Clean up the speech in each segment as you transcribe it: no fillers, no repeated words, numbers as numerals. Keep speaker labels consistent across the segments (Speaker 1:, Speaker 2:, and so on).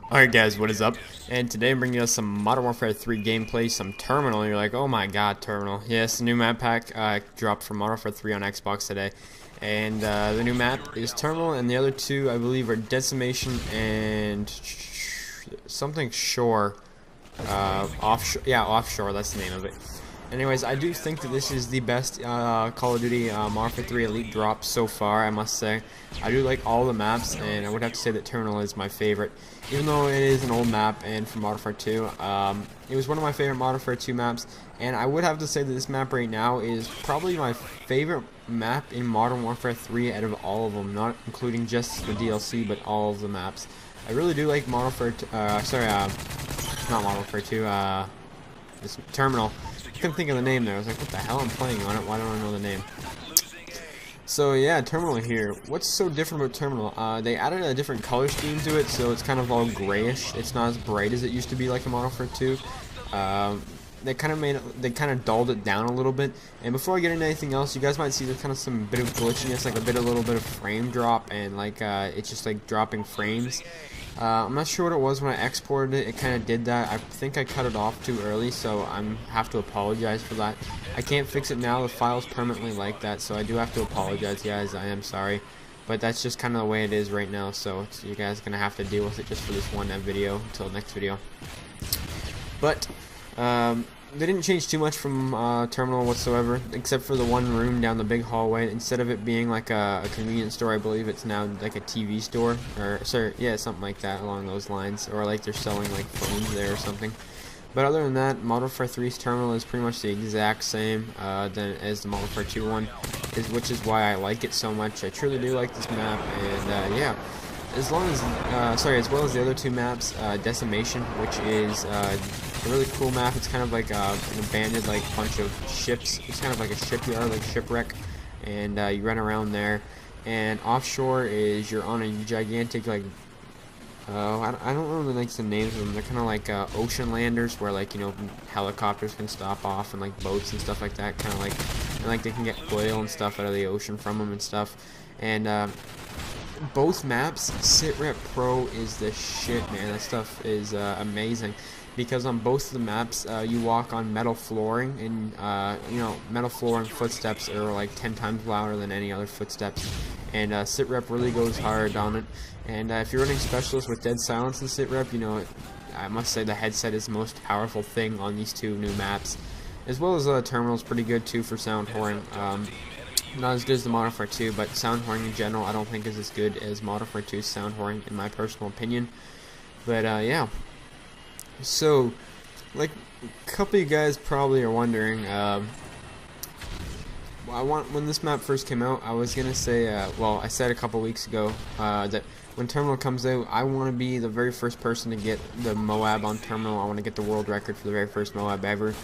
Speaker 1: Alright guys, what is up? And today I'm bringing us some Modern Warfare 3 gameplay, some Terminal, and you're like, oh my god, Terminal. Yes, the new map pack dropped from Modern Warfare 3 on Xbox today. And the new map is Terminal, and the other two, I believe, are Decimation and something Shore. Offshore, yeah, Offshore, that's the name of it. Anyways, I do think that this is the best Call of Duty Modern Warfare 3 Elite drop so far, I must say. I do like all the maps, and I would have to say that Terminal is my favorite. Even though it is an old map and from Modern Warfare 2, it was one of my favorite Modern Warfare 2 maps, and I would have to say that this map right now is probably my favorite map in Modern Warfare 3 out of all of them, not including just the DLC, but all of the maps. I really do like Modern Warfare, not Modern Warfare 2, this Terminal. I couldn't think of the name there. I was like, what the hell? I'm playing on it. Why don't I know the name? So yeah, Terminal here. What's so different about Terminal? They added a different color scheme to it, so it's kind of all grayish. It's not as bright as it used to be like in Modern Warfare 2. They kind of dulled it down a little bit. And before I get into anything else, you guys might see there's kind of some bit of glitchiness, like a little bit of frame drop, and like it's just like dropping frames. I'm not sure what it was when I exported it. It kind of did that. I think I cut it off too early, so I have to apologize for that. I can't fix it now. The file's permanently like that, so I do have to apologize, guys. I am sorry. But that's just kind of the way it is right now, so you guys are going to have to deal with it just for this one video until next video. But they didn't change too much from Terminal whatsoever, except for the one room down the big hallway. Instead of it being like a convenience store, I believe it's now like a TV store, or sorry, yeah, something like that along those lines, or like they're selling like phones there or something. But other than that, Modern Warfare 3's Terminal is pretty much the exact same as the Modern Warfare 2 one, which is why I like it so much. I truly do like this map, and yeah. As well as the other two maps, Decimation, which is a really cool map. It's kind of like an abandoned like bunch of ships. It's kind of like a shipyard, like shipwreck, and you run around there. And Offshore is you're on a gigantic like I don't know the names of them. They're kind of like ocean landers, where like helicopters can stop off and like boats and stuff like that. Kind of like they can get oil and stuff out of the ocean from them and stuff. And both maps, SITREP Pro is the shit, man. That stuff is amazing, because on both of the maps you walk on metal flooring, and metal flooring footsteps are like 10 times louder than any other footsteps, and SITREP really goes hard on it. And if you're running Specialist with dead silence in SITREP, I must say the headset is the most powerful thing on these two new maps, as well as Terminal's pretty good too for sound whoring. Not as good as the Modern Warfare 2, but sound whoring in general I don't think is as good as Modern Warfare 2's sound whoring, in my personal opinion. But yeah. So, like a couple of you guys probably are wondering, when this map first came out, I was gonna say, well, I said a couple weeks ago that when Terminal comes out, I want to be the very first person to get the MOAB on Terminal. I want to get the world record for the very first MOAB ever.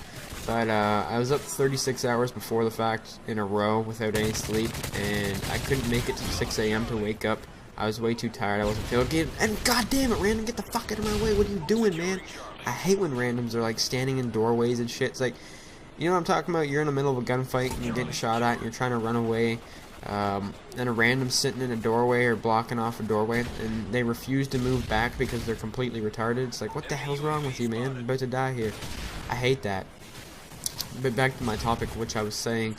Speaker 1: But I was up 36 hours before the fact in a row without any sleep, and I couldn't make it to 6 AM to wake up. I was way too tired. I wasn't feeling good. And god damn it, random, get the fuck out of my way. What are you doing, man? I hate when randoms are like standing in doorways and shit. It's like, you know what I'm talking about? You're in the middle of a gunfight and you're getting shot at and you're trying to run away. And a random sitting in a doorway or blocking off a doorway, and they refuse to move back because they're completely retarded. It's like, what the hell's wrong with you, man? I'm about to die here. I hate that. But back to my topic, which I was saying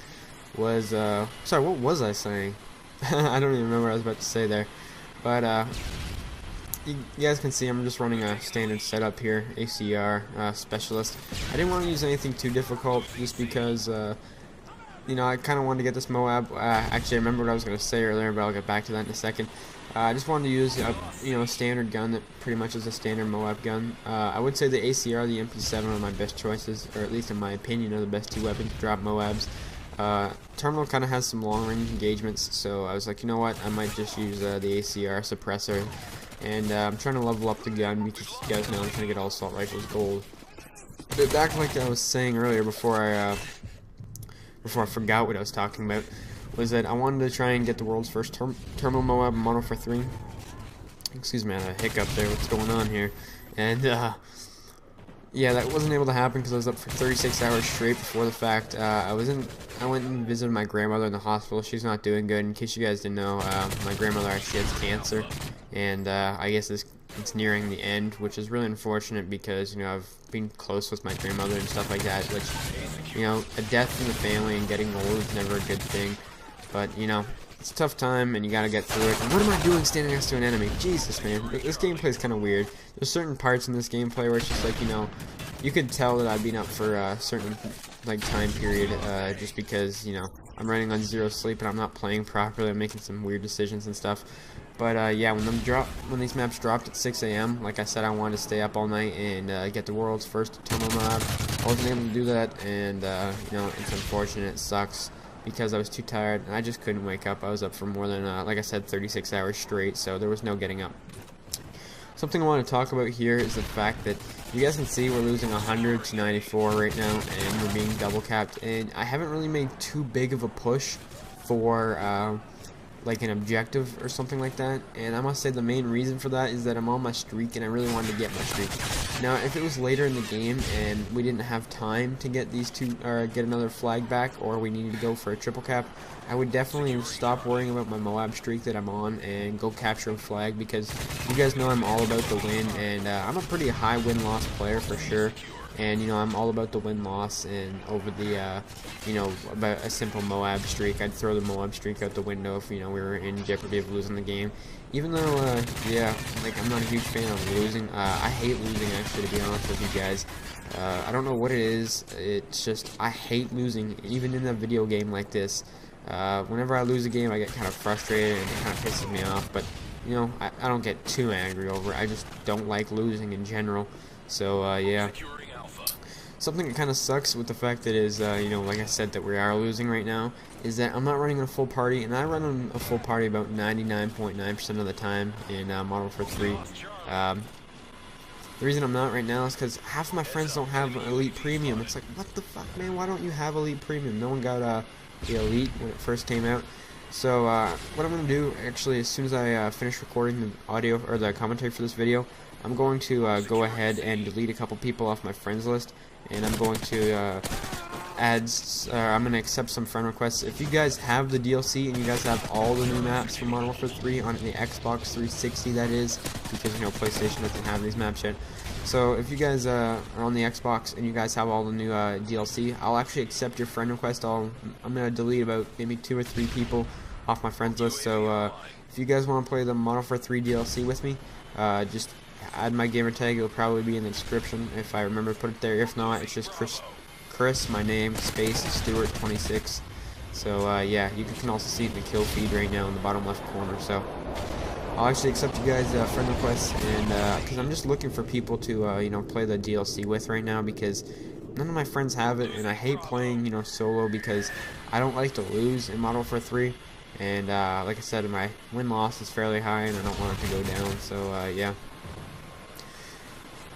Speaker 1: was, sorry, what was I saying? I don't even remember what I was about to say there. But, you guys can see I'm just running a standard setup here, ACR, Specialist. I didn't want to use anything too difficult, just because, I kind of wanted to get this MOAB. Actually, I remember what I was going to say earlier, but I'll get back to that in a second. I just wanted to use a standard gun that pretty much is a standard MOAB gun. I would say the ACR, the MP7 are my best choices, or at least in my opinion are the best two weapons to drop MOABs. Terminal kind of has some long range engagements, so I was like, you know what, I might just use the ACR suppressor. And I'm trying to level up the gun, because you guys know I'm trying to get all assault rifles gold. But back like I was saying earlier, before I forgot what I was talking about, was that I wanted to try and get the world's first Terminal MOAB in Modern Warfare 3. Excuse me, I had a hiccup there, what's going on here? And, yeah, that wasn't able to happen because I was up for 36 hours straight before the fact. I went and visited my grandmother in the hospital. She's not doing good. In case you guys didn't know, my grandmother actually has cancer. And, I guess this it's nearing the end, which is really unfortunate because, you know, I've been close with my grandmother and stuff like that, which, you know, a death in the family and getting old is never a good thing. But, you know, it's a tough time and you gotta get through it. And what am I doing standing next to an enemy? Jesus, man. This gameplay is kind of weird. There's certain parts in this gameplay where it's just like, you know, you could tell that I've been up for a certain, like, time period, just because, you know, I'm running on 0 sleep and I'm not playing properly. I'm making some weird decisions and stuff. But yeah, when these maps dropped at 6 AM, like I said, I wanted to stay up all night and get the world's first terminal MOAB. I wasn't able to do that, and you know, it's unfortunate. It sucks because I was too tired and I just couldn't wake up. I was up for more than, like I said, 36 hours straight, so there was no getting up. Something I want to talk about here is the fact that you guys can see we're losing 100 to 94 right now, and we're being double capped. And I haven't really made too big of a push for like an objective or something like that, and I must say the main reason for that is that I'm on my streak and I really wanted to get my streak. Now if it was later in the game and we didn't have time to get these two or get another flag back, or we needed to go for a triple cap, I would definitely stop worrying about my MOAB streak that I'm on and go capture a flag, because you guys know I'm all about the win, and I'm a pretty high win-loss player for sure. And, you know, I'm all about the win-loss and over the, you know, about a simple MOAB streak. I'd throw the MOAB streak out the window if, you know, we were in jeopardy of losing the game. Even though, yeah, like, I'm not a huge fan of losing. I hate losing, actually, to be honest with you guys. I don't know what it is. It's just, I hate losing, even in a video game like this. Whenever I lose a game, I get kind of frustrated and it kind of pisses me off. But, you know, I don't get too angry over it. I just don't like losing in general. So, yeah. Something that kind of sucks with the fact that is, you know, like I said, that we are losing right now, is that I'm not running on a full party, and I run on a full party about 99.9% of the time in Modern Warfare 3. The reason I'm not right now is because half of my friends don't have Elite Premium. It's like, what the fuck, man? Why don't you have Elite Premium? No one got the Elite when it first came out. So what I'm going to do, actually, as soon as I finish recording the audio or the commentary for this video, I'm going to go ahead and delete a couple people off my friends list, and I'm going to I'm going to accept some friend requests. If you guys have the DLC and you guys have all the new maps from Modern Warfare 3 on the Xbox 360, that is, because, you know, PlayStation doesn't have these maps yet. So if you guys are on the Xbox and you guys have all the new DLC, I'll actually accept your friend request. I'm going to delete about maybe 2 or 3 people off my friends list. So if you guys want to play the Modern Warfare 3 DLC with me, just add my gamer tag. It'll probably be in the description if I remember to put it there. If not, it's just Chris, my name, space Stewart 26. So yeah, you can also see the kill feed right now in the bottom left corner. So I'll actually accept you guys friend requests, and because I'm just looking for people to you know, play the DLC with right now, because none of my friends have it, and I hate playing, you know, solo because I don't like to lose in Modern Warfare 3. And like I said, my win-loss is fairly high, and I don't want it to go down. So yeah.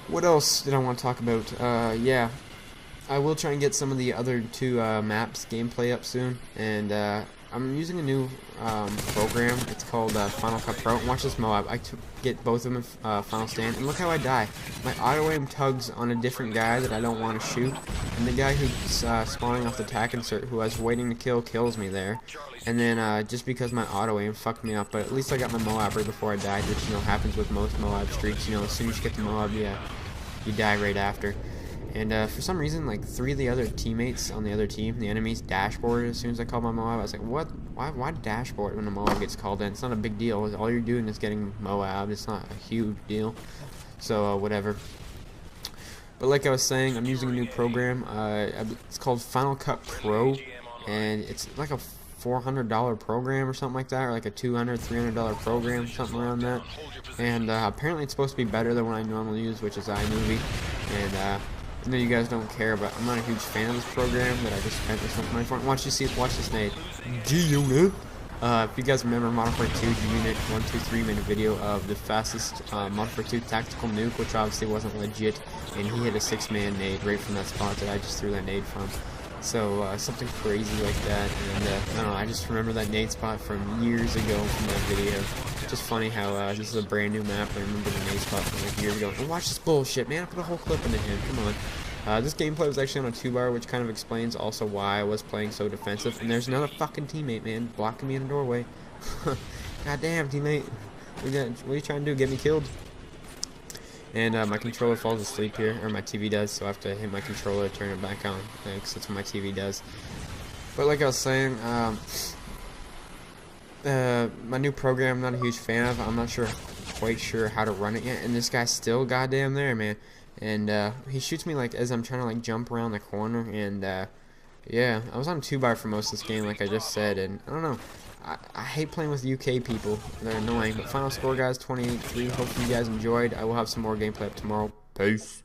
Speaker 1: What else did I want to talk about? Yeah, I will try and get some of the other 2 maps gameplay up soon, and I'm using a new program. It's called Final Cut Pro. And watch this MOAB. I get both of them in Final Stand, and look how I die. My auto aim tugs on a different guy that I don't want to shoot, and the guy who's spawning off the tac insert, who I was waiting to kill, kills me there. And then just because my auto aim fucked me up, but at least I got my MOAB right before I died, which, you know, happens with most MOAB streaks. You know, as soon as you get the MOAB, yeah, you die right after. And for some reason, like 3 of the other teammates on the other team, the enemy's dashboard as soon as I called my MOAB. I was like, what? Why dashboard when a MOAB gets called in? It's not a big deal. All you're doing is getting MOAB. It's not a huge deal. So whatever. But like I was saying, I'm using a new program. It's called Final Cut Pro, and it's like a $400 program or something like that, or like a $200, $300 program, something around that. And apparently it's supposed to be better than what I normally use, which is iMovie. And I know you guys don't care, but I'm not a huge fan of this program that I just spent this much money for. Watch this nade. G-Unit. If you guys remember Modern Warfare 2, G-Unit 123 made a video of the fastest Modern Warfare 2 tactical nuke, which obviously wasn't legit, and he hit a 6-man nade right from that spot that I just threw that nade from. So something crazy like that, and I don't know, I just remember that nade spot from years ago from that video. Just funny how this is a brand new map. I remember the nade spot from like years ago. And watch this bullshit, man! I put a whole clip into him. Come on. This gameplay was actually on a 2-bar, which kind of explains also why I was playing so defensive. And there's another fucking teammate, man, blocking me in the doorway. God damn, teammate! What are you trying to do? Get me killed? And my controller falls asleep here, or my TV does, so I have to hit my controller to turn it back on, because that's what my TV does. But like I was saying, my new program I'm not a huge fan of. I'm not quite sure how to run it yet, and this guy's still goddamn there, man. And he shoots me like as I'm trying to like jump around the corner, and yeah, I was on 2x for most of this game, like I just said, and I don't know. I hate playing with UK people. They're annoying. But final score, guys, 28-3. Hopefully you guys enjoyed. I will have some more gameplay up tomorrow. Peace.